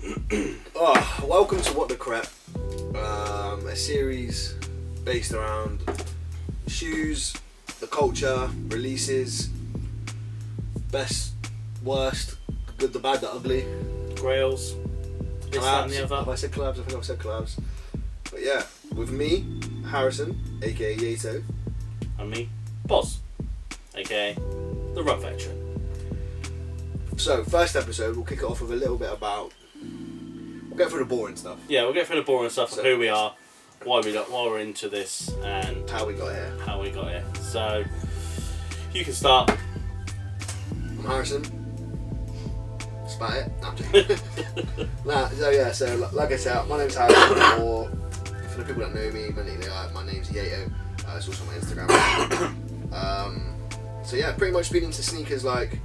Welcome to Whatthecrep, a series based around shoes, the culture, releases, best, worst, the good, the bad, the ugly. Grails, this, that and the other. Have I said collabs? I think I've said collabs. But yeah, with me, Harrison, aka Yeato. And me, Boz, aka the Rub Veteran. So, first episode, we'll kick it off with a little bit about... We'll get through the boring stuff. Yeah, we'll get through the boring stuff of who we are, why we're into this, and how we got here. So, you can start. I'm Harrison. That's about it. No, I'm joking. So like I said, my name's Harrison, or for the people that know me, my name's Yeato. It's also my Instagram. So yeah, pretty much been into sneakers like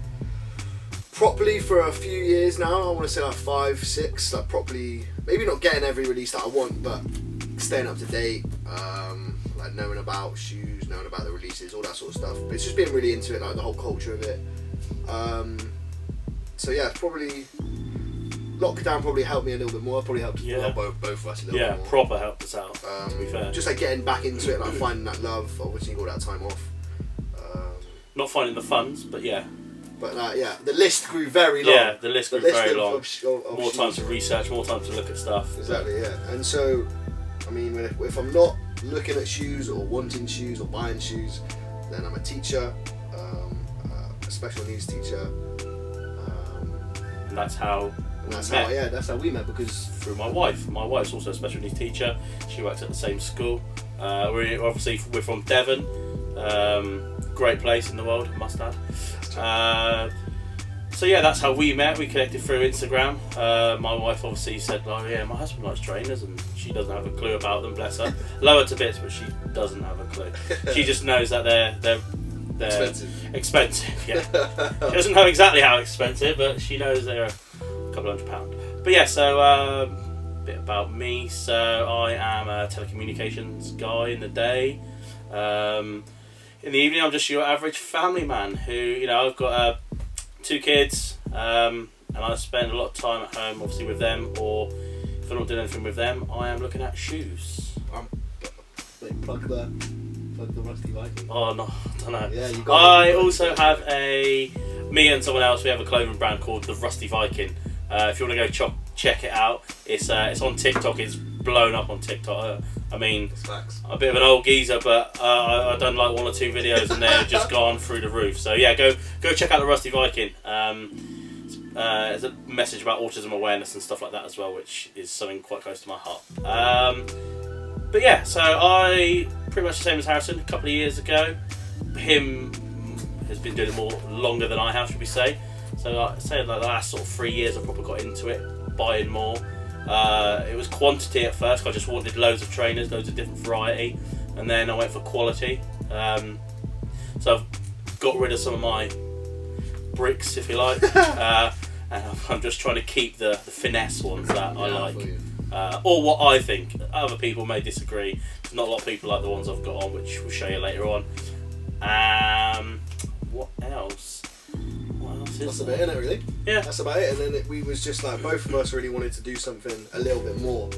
properly for a few years now. I want to say like 5, 6, like properly, maybe not getting every release that I want, but staying up to date, like knowing about shoes, knowing about the releases, all that sort of stuff. But it's just being really into it, like the whole culture of it. So yeah, probably lockdown probably helped me a little bit more. Probably helped both of us a little bit more. Yeah, proper helped us out. To be fair, just like getting back into it, like finding that love. Obviously, all that time off. Not finding the funds, but yeah. But the list grew very long. Yeah, the list grew very long. Of more time to research, more time to look at stuff. Exactly, yeah. And so, I mean, if I'm not looking at shoes or wanting shoes or buying shoes, then I'm a teacher, a special needs teacher. And that's how that's how we met, because through my wife. My wife's also a special needs teacher. She works at the same school. We're from Devon. Great place in the world, must add. So yeah, that's how we met. We connected through Instagram. My wife obviously said, "Oh yeah, my husband likes trainers," and she doesn't have a clue about them. Bless her. Love her to bits, but she doesn't have a clue. She just knows that they're expensive. Yeah, she doesn't know exactly how expensive, but she knows they're a couple £100. But yeah, so a bit about me. So I am a telecommunications guy in the day. In the evening, I'm just your average family man who, I've got 2 kids, and I spend a lot of time at home, obviously, with them, or if I'm not doing anything with them, I am looking at shoes. Plug the Rusty Viking. Oh, no, I don't know. Yeah, I also have me and someone else, we have a clothing brand called the Rusty Viking. If you want to go check it out, it's on TikTok, it's blown up on TikTok. I mean, I'm a bit of an old geezer, but I've done like 1 or 2 videos and they're just gone through the roof. So yeah, go check out the Rusty Viking. There's a message about autism awareness and stuff like that as well, which is something quite close to my heart. But yeah, so I pretty much the same as Harrison. A couple of years ago, him has been doing it more longer than I have, should we say? So I'd say like the last sort of 3 years, I've probably got into it, buying more. It was quantity at first. I just wanted loads of trainers, loads of different variety, and then I went for quality. So I've got rid of some of my bricks, if you like, and I'm just trying to keep the finesse ones that I like, or what I think. Other people may disagree. There's not a lot of people like the ones I've got on, which we'll show you later on. What else? That's about it, really. Yeah. That's about it. And then we was just like, both of us really wanted to do something a little bit more.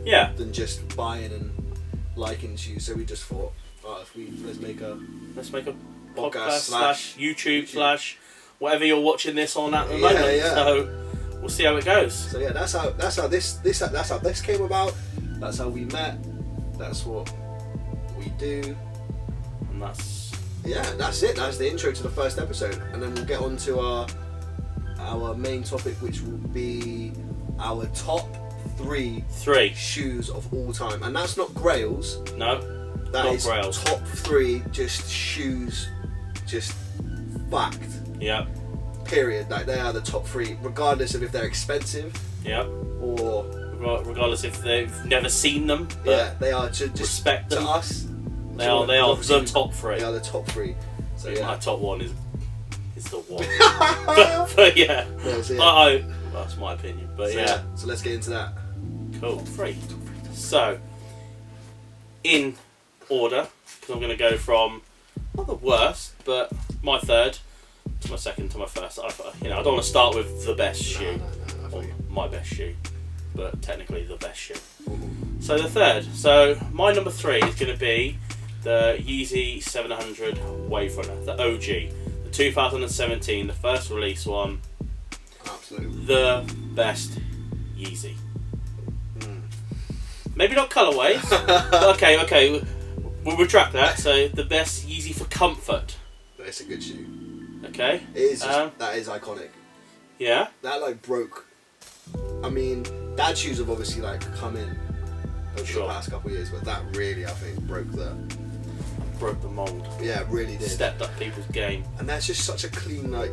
Yeah. Than just buying and liking shoes. So we just thought, let's make a podcast / YouTube / whatever you're watching this on at the moment. Yeah. So we'll see how it goes. So yeah, that's how this came about. That's how we met. That's what we do. And that's it. That's the intro to the first episode, and then we'll get on to our main topic, which will be our top 3 shoes of all time. And that's not grails. No, that is grails. Top 3 just shoes, just fact. Yeah. Period. Like, they are the top 3, regardless of if they're expensive. Yeah. Or regardless if they've never seen them. Yeah, they are just respect them. To us. They are the top 3. They are the top 3. So yeah. My top 1 is the one. but yeah, that's my opinion. But yeah. So let's get into that. Cool. 3. So, in order, because I'm going to go from not the worst, but my 3rd to my 2nd to my 1st. I don't want to start with the best shoe. my best shoe, but technically the best shoe. So the third. So my number 3 is going to be the Yeezy 700 Wave Runner, the OG, the 2017, the first release one. Absolutely. The best Yeezy. Maybe not colourways. okay. We'll retract that. So the best Yeezy for comfort. It's a good shoe. Okay. It is. That is iconic. Yeah. That like broke. I mean, dad shoes have obviously like come in over the past couple of years, but that really, I think, broke the mould. Yeah, it really did. Stepped up people's game. And that's just such a clean, like,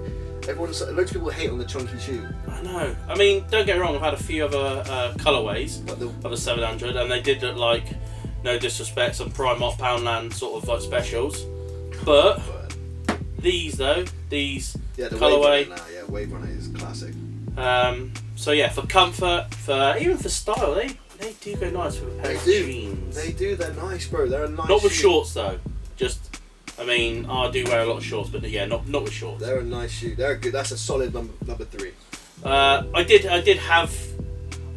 loads of people hate on the chunky shoe. I know. I mean, don't get me wrong, I've had a few other colourways of the 700, and they did look like, no disrespect, some Primark Poundland sort of like specials. But these though, the colourway. Wave Runner is classic. So yeah, for comfort, even for style, they do go nice with a pair of jeans. They do. They're nice, bro. They're a nice. Not with shorts though. Just, I mean, I do wear a lot of shorts, but yeah, not with shorts. They're a nice shoe. They're good. That's a solid number 3. I did have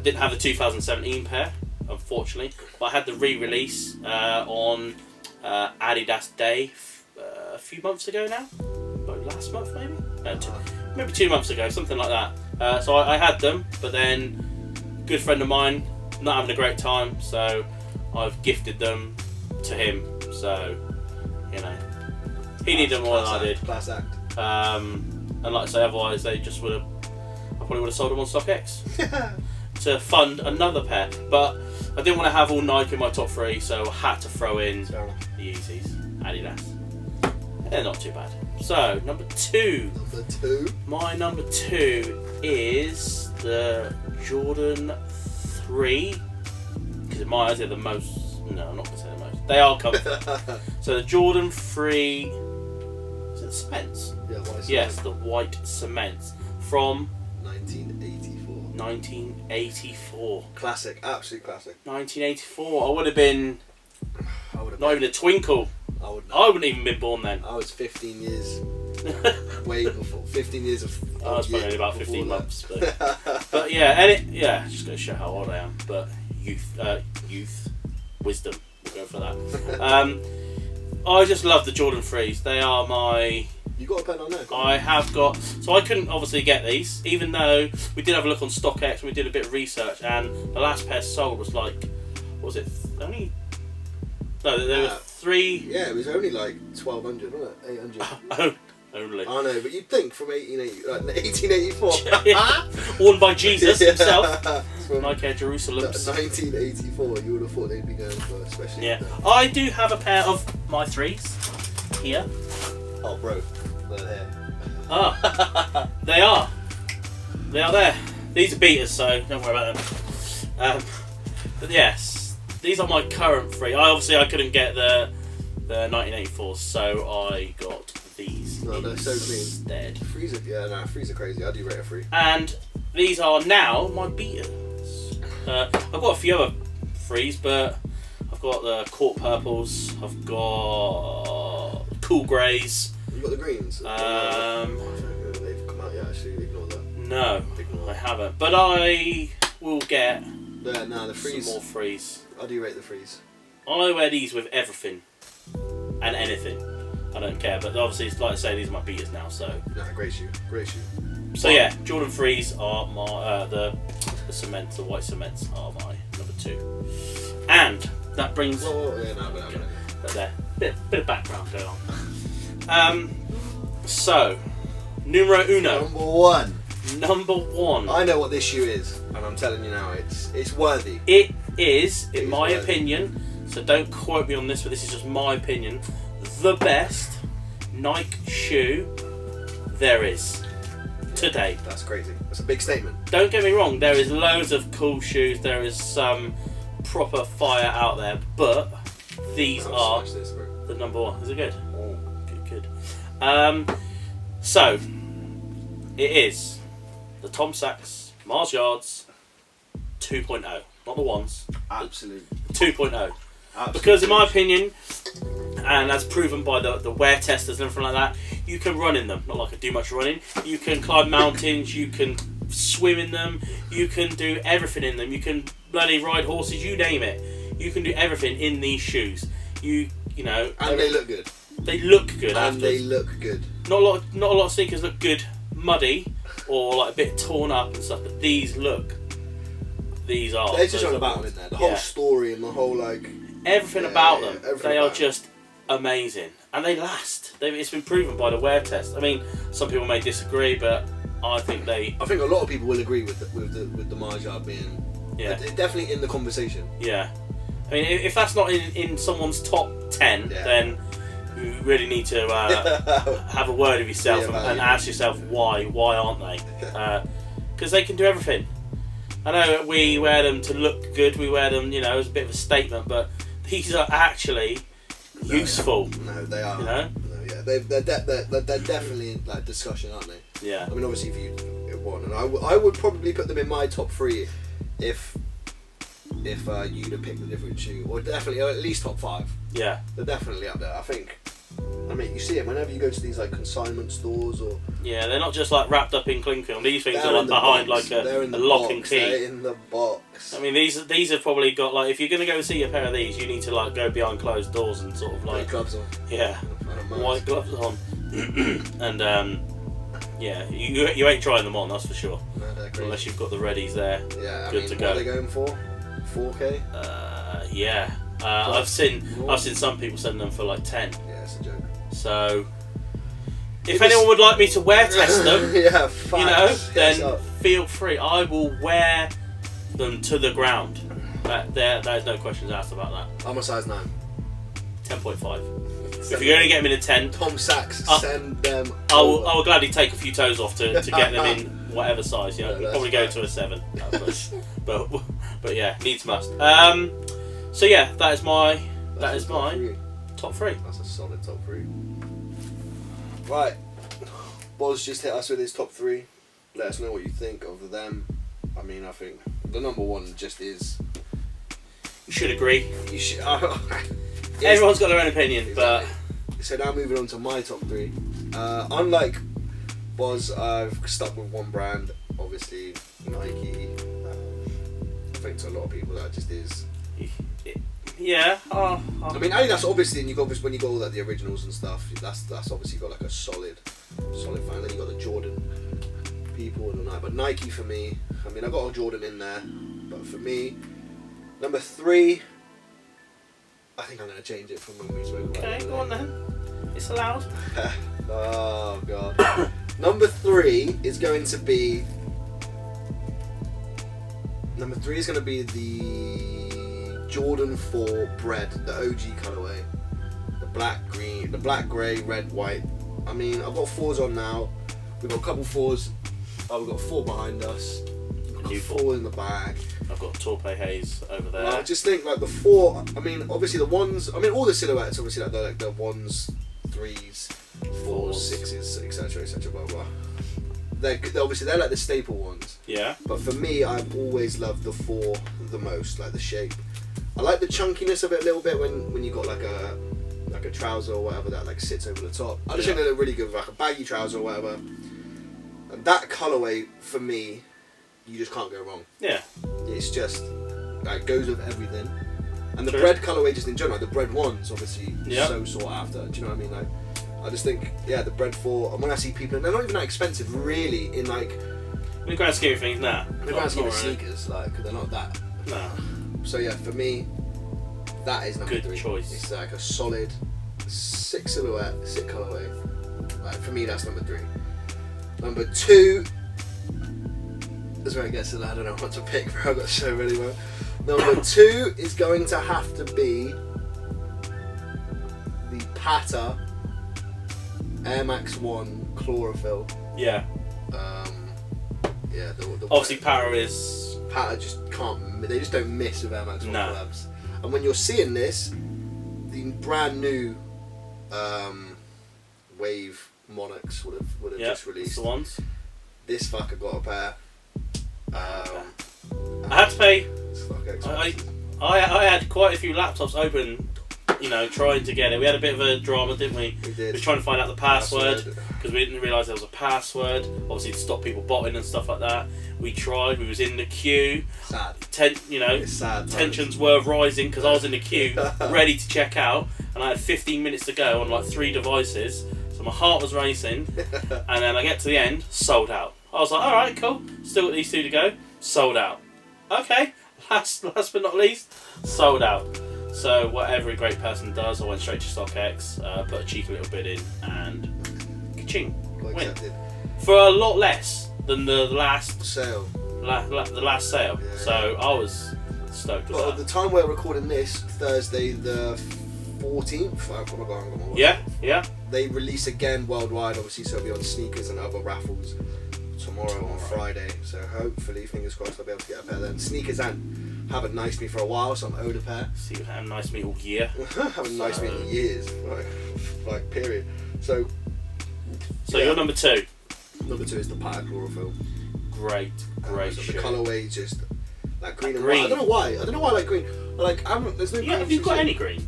the 2017 pair, unfortunately, but I had the re-release on Adidas Day a few months ago now. Last month maybe? Maybe 2 months ago, something like that. So I had them, but then a good friend of mine not having a great time, so I've gifted them to him. So, you know, he needed them more than I did. Class act. And like I say, otherwise I probably would have sold them on StockX to fund another pair. But I didn't want to have all Nike in my top 3, so I had to throw in the Yeezys, Adidas. They're not too bad. So, number 2. My number 2 is the Jordan 3. Because in my eyes, they're the most. No, I'm not going to say the most. They are comfort. So, the Jordan 3. Is it the cements? Yeah, white cement. Yes, the white cements. From 1984. 1984. Classic, absolute classic. 1984. I would have been. Not even a twinkle. I wouldn't even been born then. I was 15 years, way before. 15 years of. I was probably only about 15 months, but yeah, just going to show how old I am. But youth, wisdom. We'll go for that. I just love the Jordan 3s. They are my. You got a pen on there? I have got. So I couldn't obviously get these, even though we did have a look on StockX and we did a bit of research, and the last pair sold was like, what was it? Only. No, there were 3. Yeah, it was only like 1,200, wasn't it? 800. Only. I know, but you'd think from 1884. Worn by Jesus himself. Nike Air Jerusalems. 1984, you would have thought they'd be going for, especially. Yeah. I do have a pair of my 3s here. Oh, bro. They're there. Ah. They are. They are there. These are beaters, so don't worry about them. But yes. These are my current 3. I couldn't get the 1984s, so I got these they're so clean. instead. 3s are crazy. I do rate a 3. And these are now my beaters. I've got a few other 3s, but I've got the Court Purples. I've got Cool Greys. You got the greens? I don't know if they've come out yet. Actually, ignore that. No, I haven't. But I will get the 3s. some more 3s. I do rate the 3s. I wear these with everything and anything. I don't care, but obviously, it's like I say, these are my beaters now. So great shoe. So yeah, Jordan 3s are my the cements, the white cements are my number 2, and that brings. There, bit of background going on. So, numero uno. Number one. I know what this shoe is, and I'm telling you now, it's worthy. It is, in my opinion, so don't quote me on this, but this is just my opinion, the best Nike shoe there is today. That's crazy. That's a big statement. Don't get me wrong, there is loads of cool shoes, there is some proper fire out there, but these are the number 1. Is it good? Oh. Good. So, it is the Tom Sachs Mars Yards 2.0. Not the ones. Absolutely. 2.0. Because in my opinion, and as proven by the wear testers and everything like that, you can run in them. Not like I do much running. You can climb mountains, you can swim in them. You can do everything in them. You can bloody ride horses. You name it. You can do everything in these shoes. You know. And they look good. They look good. And afterwards. they look good. Not a lot of sneakers look good muddy or like a bit torn up and stuff, but these are. They're just on about them in there. The whole story and the whole like. Everything about them. Everything they about are just amazing, and they last. It's been proven by the wear test. I mean, some people may disagree, but I think they. I think a lot of people will agree with the Marja being. Yeah. Definitely in the conversation. Yeah. I mean, if that's not in someone's top 10, then you really need to have a word with yourself and ask yourself why aren't they? Because they can do everything. I know we wear them to look good, we wear them, as a bit of a statement, but these are actually useful. No, they are. No, yeah, they're definitely in like discussion, aren't they? Yeah. I mean, obviously, if you want, and I would probably put them in my top 3 if you'd have picked a different shoe, or definitely at least top 5. Yeah, they're definitely up there. I mean, you see it whenever you go to these like consignment stores or. Yeah, they're not just like wrapped up in cling film. These things are like behind box. like a lock and key. They're in the box. I mean, these have probably got like, if you're gonna go see a pair of these, you need to like go behind closed doors and sort of like white gloves on. Yeah, white gloves on, and yeah, you ain't trying them on, that's for sure. No, they're great. Unless you've got the readies there. Yeah, good to go. What are they going for? 4K? Yeah. I've seen some people send them for like 10. Yeah, it's a joke. So, if anyone would like me to wear test them, then feel free. I will wear them to the ground. There's no questions asked about that. I'm a size 9. 10.5. If you're going to get them in a 10, Tom Sachs, send them. I will gladly take a few toes off to get them in whatever size. We'll probably go to a 7. But yeah, needs must. So yeah, that is my top 3. That's a solid top 3. Right, Boz just hit us with his top 3. Let us know what you think of them. I mean, I think the number 1 just is. You should agree. You should. Everyone's got their own opinion, exactly. But so now moving on to my top 3. Unlike Boz, I've stuck with one brand. Obviously, Nike. I think to a lot of people that just is. Yeah. I mean, Adidas obviously, and when you got all that the originals and stuff, that's obviously got like a solid fan. Then you got the Jordan people and all that. But Nike for me, I mean, I got a Jordan in there, but for me, number 3, I think I'm gonna change it from when we spoke about it. Okay, go on then. It's allowed. Oh god. Number 3 is going to be. Number 3 is going to be the Jordan 4 Bread, the OG colourway. The black, grey, red, white. I mean, I've got 4s on now. We've got a couple 4s. We've got 4 behind us. We've got 4 in the bag. I've got Torpe Haze over there. I just think like the 4. I mean, obviously the ones. I mean, all the silhouettes. Obviously, like the 1s, 3s, 4s, 6s, etc. Blah blah. They're like the staple ones. Yeah. But for me, I've always loved the 4 the most, like the shape. I like the chunkiness of it a little bit when you got like a trouser or whatever that like sits over the top. I just think they look really good with like a baggy trouser or whatever. And that colourway for me, you just can't go wrong. Yeah. It's just like goes with everything. And the bread colourway just in general, like the bread ones obviously so sought after. Do you know what I mean? Like I just think the bread 4. And when I see people, and they're not even that expensive really. In like in the grand scheme of things, nah. In the grand scheme of sneakers, like they're not that. Nah. So yeah, for me, that is number 3. Good choice. It's like a solid 6 silhouette, 6 colourway. Like for me, that's number 3. Number 2. That's where it gets to that. I don't know what to pick, bro. I've got so many more. Number 2 is going to have to be the Pata Air Max 1 Chlorophyll. Yeah. Yeah. The obviously, Pata just can't. They just don't miss with Air Max 1 collabs. And when you're seeing this, the brand new Wave Monarchs would have just released. The ones. This fucker got a pair. I had to pay. I had quite a few laptops open trying to get it. We had a bit of a drama, didn't we? We did. We were trying to find out the password because we didn't realise there was a password. Obviously, to stop people botting and stuff like that. We tried. We was in the queue. Sad. It's sad. Tensions were rising because I was in the queue, ready to check out, and I had 15 minutes to go on like 3 devices. So my heart was racing, and then I get to the end, sold out. I was like, all right, cool. Still got these 2 to go. Sold out. Okay. Last but not least, sold out. So what every great person does, I went straight to StockX, put a cheeky little bid in, and ka-ching, win. For a lot less than the last sale. The last sale. Yeah, so I was stoked with But that. at the time we're recording this, Thursday the 14th, Yeah. they release again worldwide, obviously, so it'll be on sneakers and other raffles tomorrow on Friday. So hopefully, fingers crossed, I'll be able to get a pair then. Sneakers haven't niced me for a while, so I'm owed a pair. See, you had a nice me all year. Haven't niced me in years, like period. So you're number 2. Number 2 is the Patek chlorophyll. Great So shirt. the colourway just like green and green. white. I don't know why I like green. There's no. Yeah, have you got any green?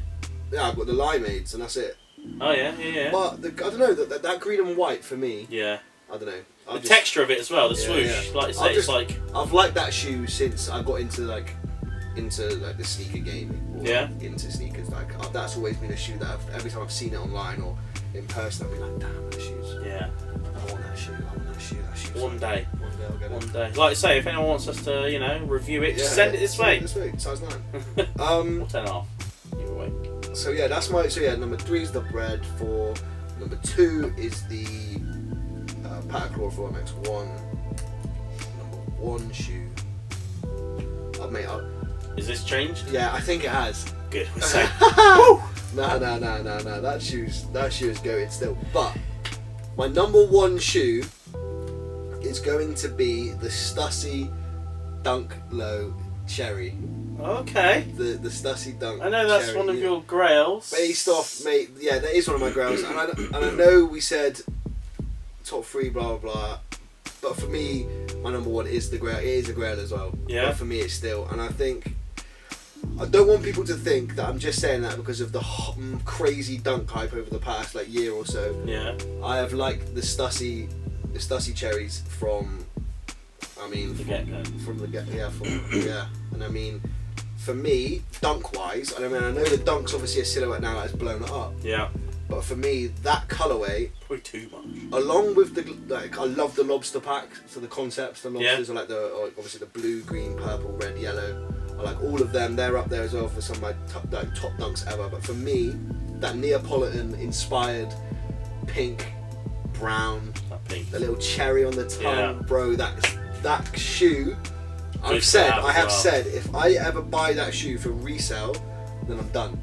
Yeah, I've got the limeades and that's it. Oh yeah. But I don't know that green and white for me. Yeah. I don't know. The texture of it as well, the swoosh, like you say, it's like. I've liked that shoe since I got into the sneaker game. Or into sneakers, that's always been a shoe that every time I've seen it online or in person, I've been like, damn, that shoe's. Yeah. I want that shoe. That shoe's. One day I'll get it. One day. Like I say, if anyone wants us to, review it, just send it this way. Size 9. Or 10.5. Either way. So yeah, that's my. So yeah, number 3 is the bread. For number 2 is the Patek chlorophyll MX1. Number 1 shoe. Is this changed? Yeah, I think it has. Good. We're safe. No. That shoe is going still. But my number 1 shoe is going to be the Stussy Dunk Low Cherry. Okay. The Stussy Dunk. I know that's Cherry, one of your grails. Based off, mate. Yeah, that is one of my grails, and I know we said top 3, blah blah blah. But for me, my number 1 is the grail. It is a grail as well. Yeah. But for me, it's still, and I think. I don't want people to think that I'm just saying that because of the crazy dunk hype over the past year or so. Yeah. I have liked the Stussy cherries from the get-go. And I mean, for me, dunk wise, I know the dunk's obviously a silhouette now that has blown it up. Yeah. But for me, that colourway, probably too much. along with I love the lobster pack. So the concepts, the lobsters are obviously the blue, green, purple, red, yellow. I like all of them. They're up there as well for some of my top dunks ever. But for me, that Neapolitan inspired pink, brown, the little cherry on the tongue, bro. That shoe. I have said, if I ever buy that shoe for resale, then I'm done.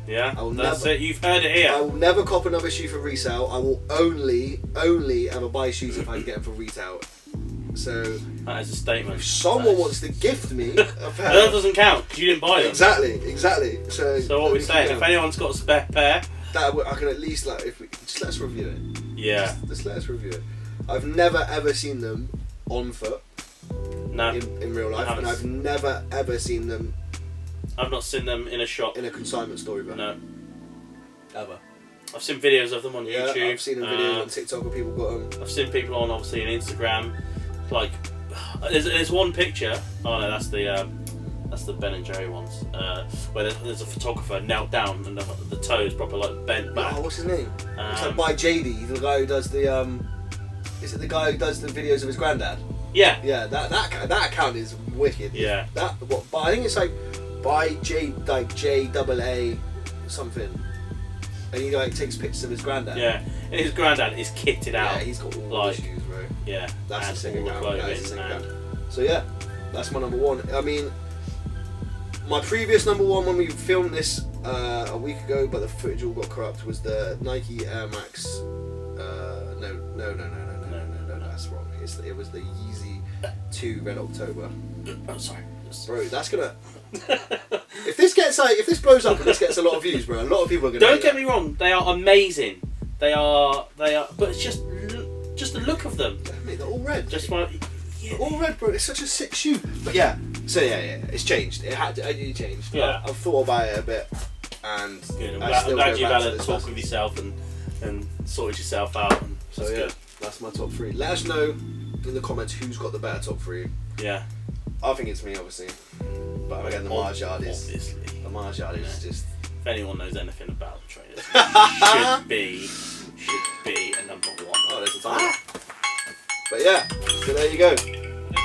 Yeah, that's it. You've heard it here. I will never cop another shoe for resale. I will only ever buy shoes if I can get them for retail. So that is a statement. If someone wants to gift me a pair, that doesn't count because you didn't buy them. Exactly. So what we're saying, if anyone's got a spare pair, I can at least just let us review it. Yeah. Just let us review it. I've never ever seen them on foot. No. In real life, and I've never ever seen them. I've not seen them in a shop. In a consignment store, either. No. Ever. I've seen videos of them on YouTube. I've seen them videos on TikTok where people got them. I've seen people on obviously on Instagram. There's one picture. Oh no, that's the Ben and Jerry ones. Where there's a photographer knelt down and the toes proper bent back. Oh, what's his name? It's by JD, the guy who does the Is it the guy who does the videos of his granddad? Yeah. Yeah, that account is wicked. Yeah. But I think it's by JAA something. And he takes pictures of his granddad. Yeah, and his granddad is kitted out. Yeah, he's got all the shoes, bro. Yeah, that's and the second all the clothing. So yeah, that's my number 1. I mean, my previous number 1 when we filmed this a week ago, but the footage all got corrupt, was the Nike Air Max. No, that's wrong. It was the Yeezy 2 Red October. Oh, sorry. Bro, that's gonna. If this blows up and this gets a lot of views, bro, a lot of people are gonna. Don't get me wrong, they are amazing. They are, but it's just the look of them. Yeah, mate, they're all red. They're all red, bro. It's such a sick shoe. But yeah, it's changed. It had to changed. Yeah. I've thought about it a bit, And good. I'm glad you've had a talk with yourself and sorted yourself out. And so that's yeah, good. that's my top 3. Let us know in the comments who's got the better top 3. Yeah. I think it's me, obviously. But again, the Mars Yard is... Obviously. The Mars Yard is just... If anyone knows anything about the trainers, should be a number 1. Oh, there's a timer. But yeah, so there you go.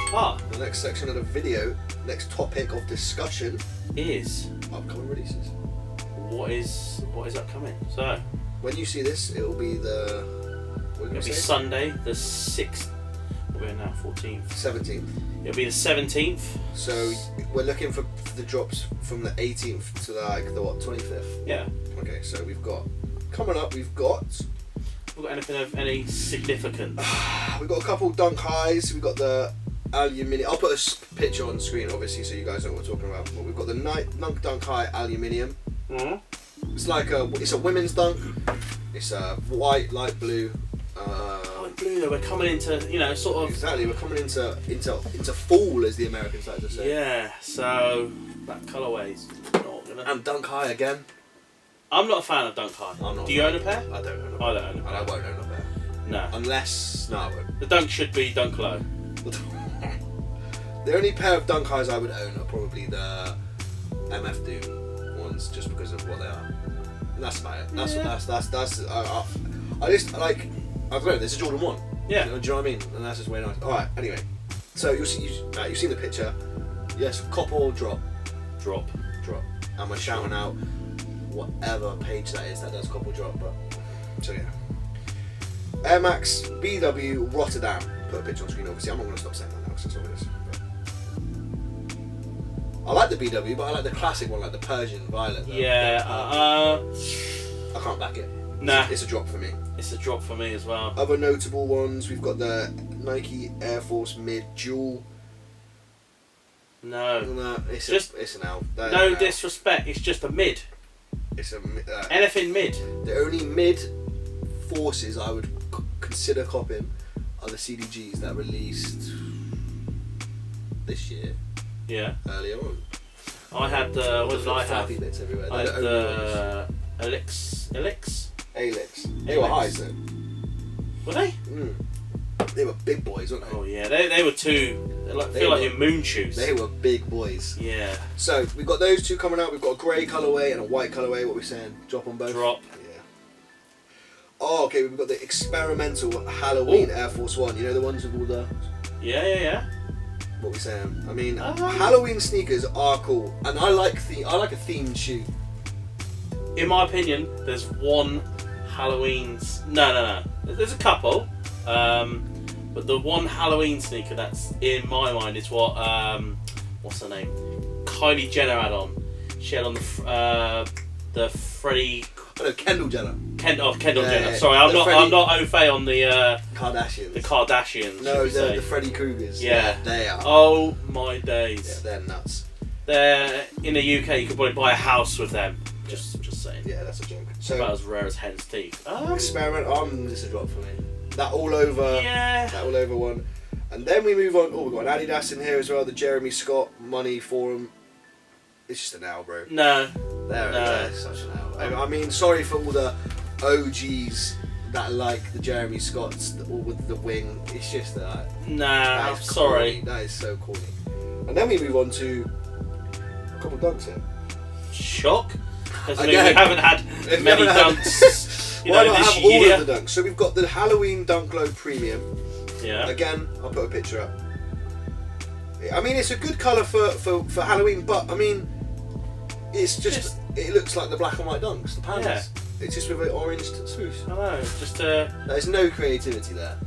Part The next section of the video, next topic of discussion is upcoming releases. what is upcoming. So When you see this, it'll be the... What it'll be Sunday, the 6th. We're now 14th. 17th. It'll be the 17th. So we're looking for the drops from the 18th to like the 25th. Yeah. Okay, so we've got coming up. We've got anything of any significance? we've got a couple dunk highs. We've got the aluminium. I'll put a picture on screen, obviously, so you guys know what we're talking about. But we've got the dunk high aluminium. Mm-hmm. It's like it's a women's dunk. It's a white, light blue. Light blue. Though we're coming into sort of Exactly. We're coming into fall, as the Americans like to say. Yeah. So that colourway's not gonna. And dunk high again. I'm not a fan of dunk high. I'm not. Do you own a pair? I don't own a pair. I don't own a And pair. I won't own a pair. No. Unless no, I won't. The dunk should be dunk low. The only pair of dunk highs I would own are probably the MF Doom ones, just because of what they are. And that's about it. That's I just like. I don't know. This is Jordan 1. Yeah. Do you know what I mean? And that's just way nice. All right. Anyway, so you've seen the picture. Yes, cop or drop. Drop. And we're shouting out whatever page that is that does cop or drop. But so yeah. Air Max BW Rotterdam. Put a picture on screen. Obviously, I'm not going to stop saying that now because that's all it is. I like the BW, but I like the classic one, like the Persian violet. Yeah. I can't back it. Nah. It's a drop for me. It's a drop for me as well. Other notable ones, we've got the Nike Air Force Mid Dual. No. It's an L. No disrespect. It's just a mid. It's a Anything mid. The only mid forces I would consider copping are the CDGs that released this year. Yeah. Earlier on. I had the. What did I have? Flappy bits everywhere. I had the Elix. Alix. They were highs though. Were they? They were big boys, weren't they? Oh yeah, they were two. Feel like your moon shoes. They were big boys. Yeah. So we've got those two coming out. We've got a grey colourway and a white colourway. What are we saying? Drop on both? Drop. Yeah. Oh, okay. We've got the experimental Halloween Air Force One. You know the ones with all the... Yeah. What are we saying? I mean, Halloween sneakers are cool. And I like a themed shoe. In my opinion, there's one Halloween's... No. There's a couple. But the one Halloween sneaker that's in my mind is what... what's her name? Kylie Jenner had on. She had on the Freddie... Oh no, Kendall Jenner. Kendall Jenner. Yeah. Sorry, I'm not au fait on the Kardashians. The Kardashians. No, the Freddy Kruegers. Yeah, they are. Oh my days. Yeah, they're nuts. They're in the UK. You could probably buy a house with them. Just saying. Yeah, that's a joke. So about as rare as hen's teeth. Experiment. This is a drop for me. That all over. Yeah. That all over one. And then we move on. Oh, we've got an Adidas in here as well. The Jeremy Scott Money Forum. It's just an L, bro. No. They're such an L. I mean, sorry for all the OGs that like the Jeremy Scotts, all with the wing. It's just that. Nah, I'm sorry. That is so corny. And then we move on to a couple of dunks here. Shock. Again, we haven't had many dunks. Why not this have year? all of the dunks? So we've got the Halloween Dunk Low Premium. Yeah. Again, I'll put a picture up. I mean, it's a good colour for Halloween, but I mean, it's just it looks like the black and white dunks, the pandas. Yeah. It's just with an orange swoosh. I know. Just There's no creativity there.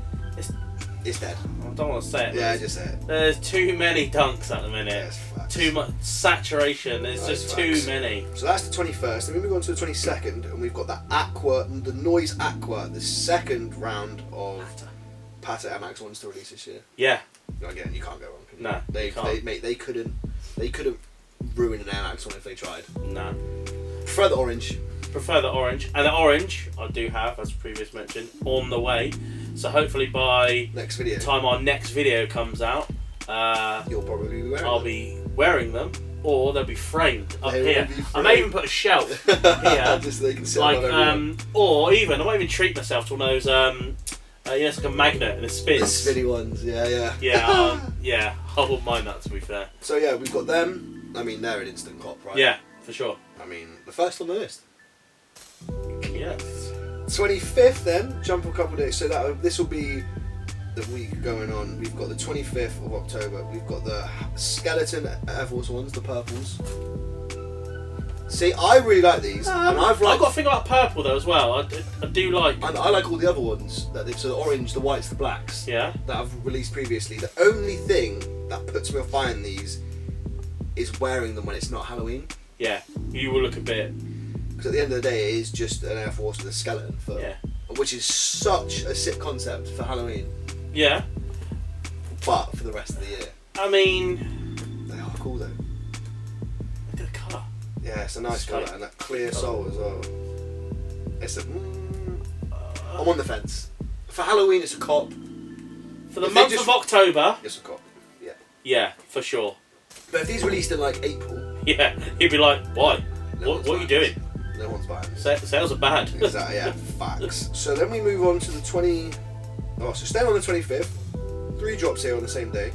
It's dead. I don't want to say it. Yeah, just say it. There's too many dunks at the minute. Yeah, it's facts. Too much saturation. There's just too many. So that's the 21st. Then we move on to the 22nd, and we've got the Noise Aqua, the second round of Pata Air Max ones to release this year. Yeah. Again, you can't go wrong. Can you? No, they couldn't ruin an Air Max one if they tried. No. Prefer the orange. And the orange I do have, as previously mentioned, on the way. So hopefully by next video, the time our next video comes out, you'll probably be wearing I'll be wearing them or they'll be framed up They will here. be I may framed. even put a shelf here, Just so they can sit like above everyone. or even I might even treat myself to one of those it's like a magnet and it spins. The spinny ones, yeah. Yeah, I wouldn't mind that, to be fair. So yeah, we've got them. I mean, they're an instant cop, right? Yeah, for sure. I mean, the first on the list. Yes. 25th then, jump a couple of days. So this will be the week going on. We've got the 25th of October. We've got the skeleton Air Force Ones, the purples. See, I really like these, and I've got to think about purple though as well. I do like. And I like all the other ones that they've, so the orange, the whites, the blacks. Yeah. That I've released previously. The only thing that puts me off buying these is wearing them when it's not Halloween. Yeah, you will look a bit. Because at the end of the day, it is just an Air Force with a skeleton foot. Yeah. Which is such a sick concept for Halloween. Yeah. But for the rest of the year. I mean, They are cool though. look at the colour. Yeah, it's a nice colour and that clear sole as well. It's a. I'm on the fence. For Halloween, it's a cop. For the If they month just- of October, It's a cop. Yeah. yeah, for sure. But if these released in like April, Yeah, you'd be like, why? no What one's are you buying doing? this. No one's buying this. Sales are bad. Exactly, yeah, facts. So then we move on to the 20. Oh, so staying on the 25th. 3 drops here on the same day.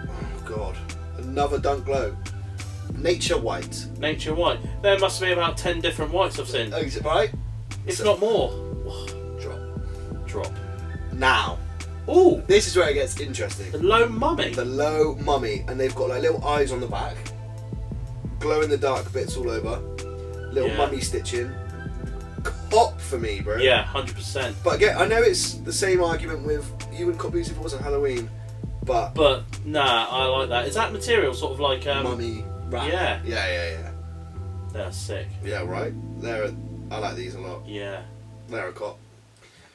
Oh god, another Dunk Glow. Nature White. Nature white. There must be about 10 different whites I've seen. Oh, is it right? If So- not more. Drop. Drop. Now, Ooh, this is where it gets interesting. the low mummy. The low mummy, and they've got like little eyes on the back, glow in the dark bits all over, little Yeah. mummy stitching. Cop for me, bro. Yeah, 100%. But again, I know it's the same argument with you and cop these if it wasn't Halloween, but But, nah, I like that. Is that material sort of like, mummy wrap. yeah. Yeah. That's sick. Yeah, right. I like these a lot. Yeah. They're a cop.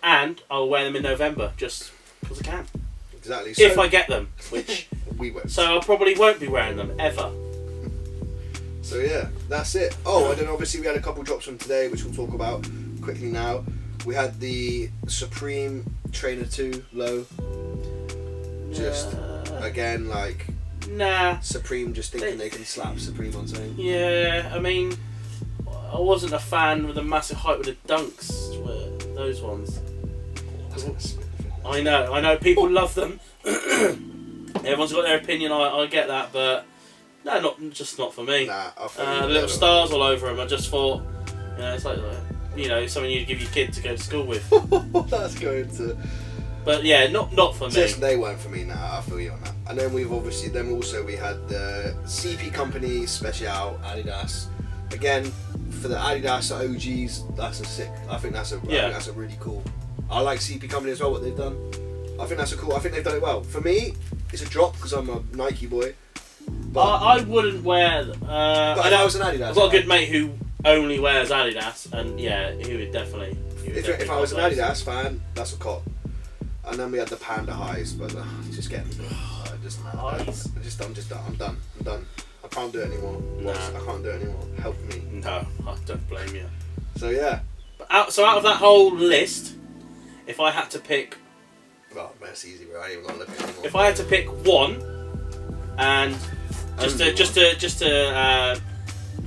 And I'll wear them in November, just because I can. Exactly. If I get them, which... we won't. So I probably won't be wearing them, ever. So yeah, that's it. Oh, and then obviously we had a couple drops from today, which we'll talk about quickly now. We had the Supreme Trainer 2 low. Just again, like Nah. Supreme just thinking they can slap Supreme on something. Yeah, I mean, I wasn't a fan with the massive hype with the dunks, those ones. That's gonna spit the fin. I know, people love them. Everyone's got their opinion, I get that, but no, not for me. Nah, I feel Little stars all over them, I just thought, it's like, something you'd give your kid to go to school with. That's going to. But yeah, not for me. Just they weren't for me now. I feel you on that. And then we had the CP Company Special Adidas. Again, for the Adidas OGs, that's a sick. I think that's a really cool. I like CP Company as well. What they've done, I think they've done it well. For me, it's a drop because I'm a Nike boy. But I wouldn't wear them. if I was an Adidas, I've got a good mate who only wears Adidas, and yeah, he would definitely. If I was an Adidas fan, that's a cop. And then we had the Panda Highs, but just get them. I'm done. I can't do it anymore. Nah. I can't do it anymore. Help me. No, I don't blame you. So yeah. But out of that whole list, if I had to pick, Well, that's easy, bro. I ain't even gonna look at it anymore. if I had to pick one, and just to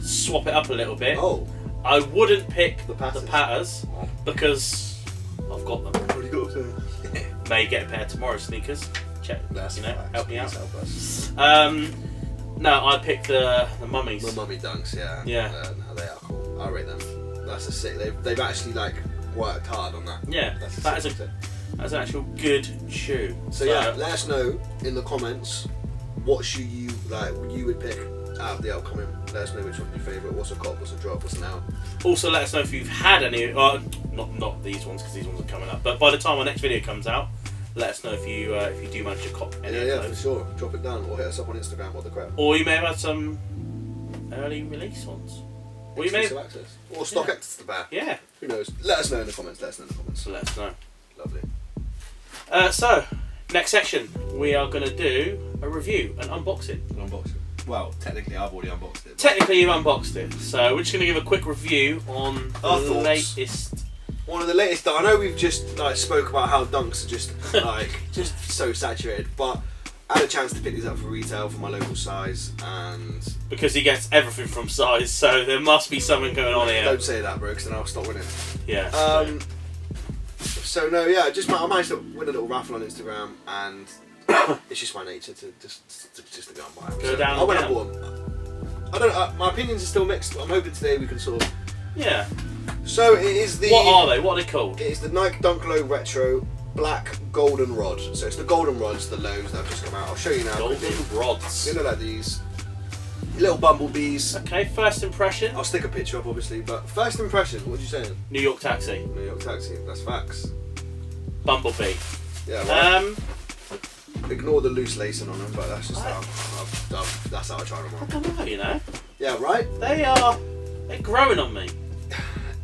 swap it up a little bit, Oh, I wouldn't pick The the Patters. Patters because I've got them. what do you got to say? May get a pair tomorrow, sneakers. Check, That's facts. help me out. Please help us. No, I'd pick the mummies. The mummy dunks, yeah. Yeah. No, they are cool. I rate them. That's a sick. They've actually like worked hard on that. Yeah, That's that is sick. that's an actual good shoe. So yeah, let us know in the comments what shoe you would pick out of the upcoming. Let us know which one's your favourite. What's a cop? What's a drop? What's an out? Also, let us know if you've had any. Not these ones because these ones are coming up. But by the time our next video comes out, let us know if you do manage to cop any Yeah, of for those. sure. Drop it down or hit us up on Instagram. Whatthecrep. Or you may have had some early release ones. Or you may. Exclusive access. Or stock access to buy. Yeah. Who knows? Let us know in the comments. So let us know. Lovely. So next section, we are going to do a review, an unboxing. An unboxing. Well, technically, I've already unboxed it. Technically, you've unboxed it, so we're just going to give a quick review on Our the thoughts. latest. One of the latest. I know we've just spoke about how dunks are just just so saturated, but I had a chance to pick these up for retail for my local size, and because he gets everything from size, so there must be something going on here. Don't say that, bro, because then I'll stop winning. Yeah. So no, yeah, I managed to win a little raffle on Instagram, and it's just my nature to just to go and buy them. Go down. I went and bought them. I don't. My opinions are still mixed. But I'm hoping today we can sort of. Yeah. So it is the. What are they? What are they called? It is the Nike Dunk Low Retro Black Golden Rod. So it's the golden rods, the lows that have just come out. I'll show you now. Golden rods. They look like these little bumblebees. Okay, first impression. I'll stick a picture up, obviously, but first impression. What you saying? New York Taxi. New York Taxi. That's facts. Bumblebee. Yeah. Right. Ignore the loose lacing on them, but that's just that's how I try them on. I don't know, you know. Yeah. Right. They're growing on me.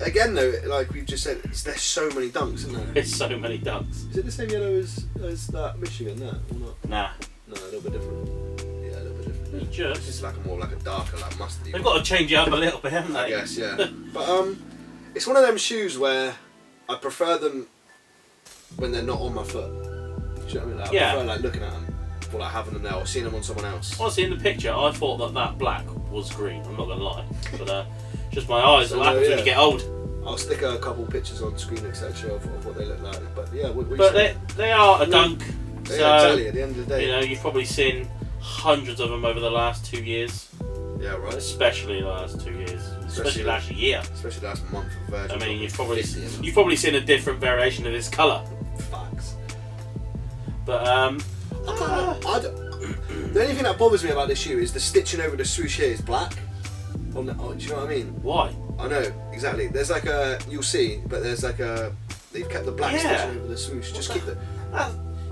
Again, though, like we've just said, there's so many dunks, isn't there? There's so many dunks. Is it the same yellow as that Michigan there, or not? Nah. No, a little bit different. Yeah, a little bit different. Just. It's like more like a darker, like mustardy. They've got to change it up a little bit, haven't they? I guess, yeah. But it's one of them shoes where I prefer them when they're not on my foot. Do you know what I mean? Like, I prefer like looking at them, or like having them there, or seeing them on someone else. Honestly, in the picture, I thought that black was green. I'm not gonna lie, but just my eyes. What happens when you get old? I'll stick a couple pictures on screen, etc., of what they look like. But yeah, they are a dunk. So exactly. At the end of the day, you know, you've probably seen hundreds of them over the last 2 years. Yeah, right. Especially the last 2 years. Especially last year. Especially last month of Virgin. I mean, you've probably seen a different variation of this colour. Facts. But the only thing that bothers me about this shoe is the stitching over the swoosh here is black. Do you know what I mean? Why? I know exactly. There's like you'll see, but there's like they've kept the black stitching over the swoosh. Just keep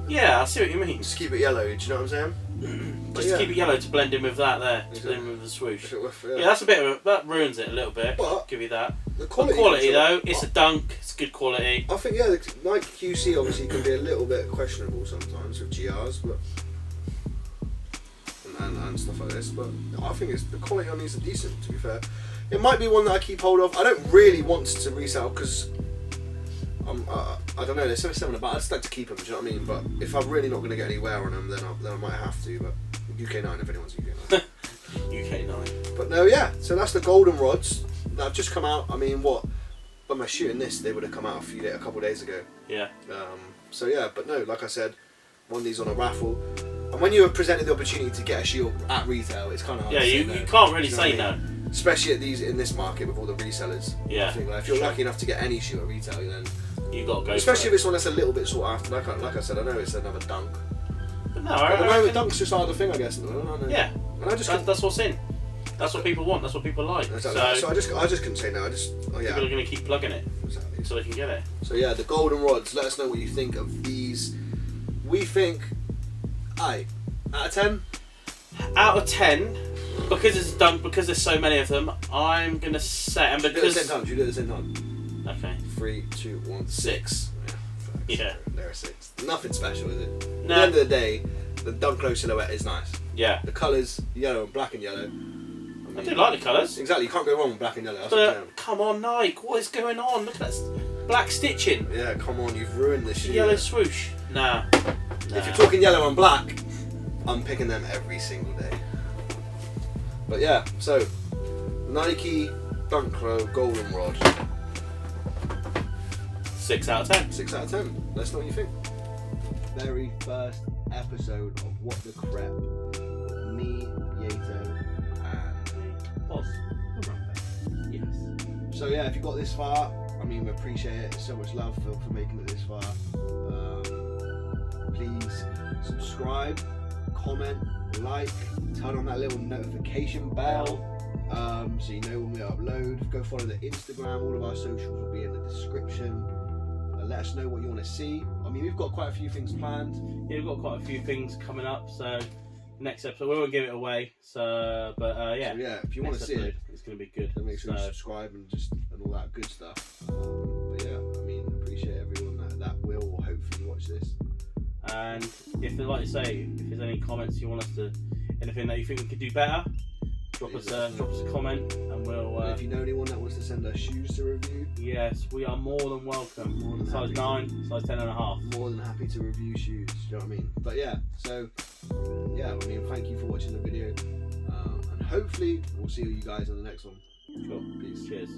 yeah, I see what you mean. Just keep it yellow. Do you know what I'm saying? Just keep it yellow to blend in with that there. To blend in with the swoosh. Yeah, that's a bit that ruins it a little bit. But give you that. The quality though, it's a dunk. It's good quality. I think the Nike QC obviously can be a little bit questionable sometimes with GRs, but and stuff like this. But I think the quality on these are decent. To be fair, it might be one that I keep hold of. I don't really want to resell because I don't know. There's something about. I just like to keep them. Do you know what I mean? But if I'm really not going to get any wear on them, then I might have to. But UK9 if anyone's UK9. UK9. But no, yeah. So that's the golden rods that have just come out. I mean, when am I shooting this? They would have come out a couple of days ago. Yeah. So yeah, but no, like I said, won these on a raffle. And when you are presented the opportunity to get a shoe at retail, it's kind of hard to say no. You can't really say no. Especially in this market with all the resellers. Yeah. I think if you're lucky enough to get any shoe at retail, then you got to go. Especially if it's one that's a little bit sought after. Like I said, I know it's another dunk. But no, at the moment, dunks just are the thing, I guess. Yeah. And that's what's in. That's what people want. That's what people like. Exactly. So I just couldn't say no. People are going to keep plugging it. Exactly. So they can get it. So yeah, the golden rods. Let us know what you think of these. We think, out of 10. Out of 10, because it's a dunk, because there's so many of them, I'm gonna say, and because do it at the same time. Should we do it at the same time? Okay. 3, 2, 1, 6. Yeah. There are 6. Nothing special, is it? No. At the end of the day, the dunk low silhouette is nice. Yeah. The colours, yellow and black and yellow. I do like the colours. Exactly, you can't go wrong with black and yellow. That's but come on, Nike, what is going on? Look at that black stitching. Yeah, come on, you've ruined this shoe. Yellow swoosh. Nah. If you're talking yellow and black, I'm picking them every single day. But yeah, so Nike Dunk Low Golden Rod. 6 out of 10. 6 out of 10. Let us know what you think. Very first episode of What the Crep with me, Yeato, and Boss. Yes. So yeah, if you got this far, I mean, we appreciate it. So much love for making it this far. Please subscribe, comment, like, turn on that little notification bell, so you know when we upload. Go follow the Instagram. All of our socials will be in the description. Let us know what you want to see. I mean, we've got quite a few things planned. Yeah, we've got quite a few things coming up. So next episode, we won't give it away. So, yeah. So yeah, if you want to see it, it's going to be good. Then make sure you subscribe and all that good stuff. But yeah, I mean, appreciate everyone that will hopefully watch this. And if, like you say, if there's any comments you want us to, anything that you think we could do better, drop us a comment, and we'll. And if you know anyone that wants to send us shoes to review, yes, we are more than welcome. More than size happy 9, size 10.5. more than happy to review shoes. Do you know what I mean? But yeah, so yeah, I mean, thank you for watching the video, and hopefully we'll see you guys on the next one. Sure. Peace. Cheers.